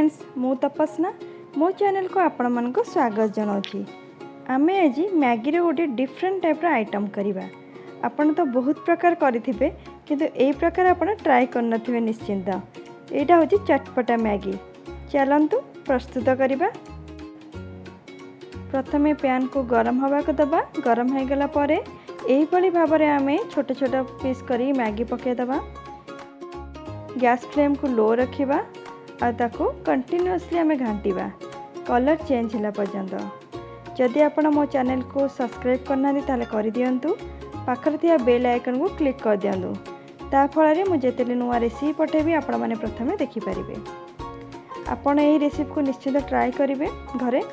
Friends, मु तपस्ना मो channel को आपण मन को स्वागत जनाऊँगी। आमे आज मैगी रे गोटे डिफरेंट टाइप आइटम करवा। आपण तो बहुत प्रकार करेंगे किंतु यही प्रकार आपण ट्राए कर निश्चिंत। यहाँ हूँ चटपटा मैगी। चलतु प्रस्तुत करवा। प्रथमे पैन को गरम हवा को दबा। गरम हो गला परे एही भाव में आम छोट छोट पीस करी मैगी पकेदबा। गैस फ्लेम को लो रखिबा आ ताको कंटिन्यूअसली आम घांटिबा कलर चेंज होला पर्यंत। जदि आपण मो चैनल को सब्सक्राइब करना ताले कर दियंतु। पाखर थिया बेल आइकन को क्लिक कर दियंतु। ता फଳରେ मु जेतेले नुआ रेसिपी पठेबी आपण माने प्रथमे देखि परिबे। आपण एही रेसिपी को निश्चित ट्राई करिवे घरे।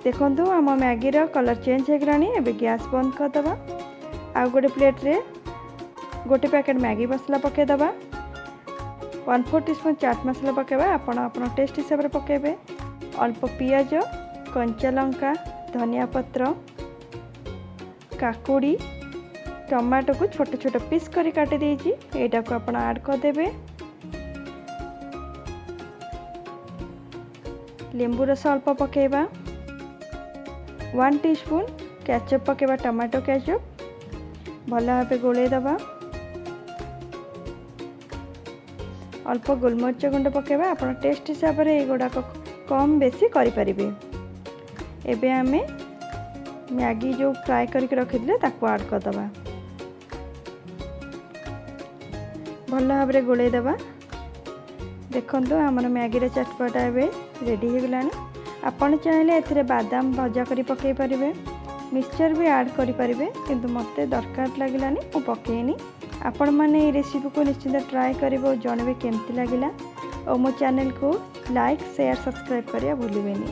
देखंतु आम मैगी रो कलर चेंज हो गलानी। एबे गैस बंद कर दबा। आ गोटे प्लेट रे गोटे पैकेट मैगी मसला पकेदबा। 1/4 टीस्पून चाट मसला पकेबा। आपण टेस्ट हिसाब से पकेबे। अल्प पियाज, कंचा लंका, धनिया पत्र, काकुड़ी, टमाटो को छोट छोट पीस करी काटी देइछि। एटा को आपण ऐड कर देबे। लेंबू रस अल्प पकेबा। 1 टीस्पून केचप पकेबा, टमाटो केचप भल भाव गोले दबा। अल्प गोलमरीच गुंड पकेबा। आपण टेस्ट हिसाब से गुड़ाक कम बेसी करि परिबे। एबे आमे मैगी जो फ्राई करके रखिले ताको ऐड कर दबा। भल भाव गोले दबा। देखंतु हमर मैगी रे चटपटा एबे रेडी हो गलानी। आपण चाहिले एथिरे बादाम भजा करी पकेई परिबे। मिक्सचर भी ऐड करि परिबे किंतु मते दरकार लागिलानी मु पकेइनी। आपण माने ये रेसिपी को निश्चित ट्राई करिवो जनबे केमती लागिला। और मो चैनल को लाइक शेयर सब्सक्राइब करिया भूलिबेनी।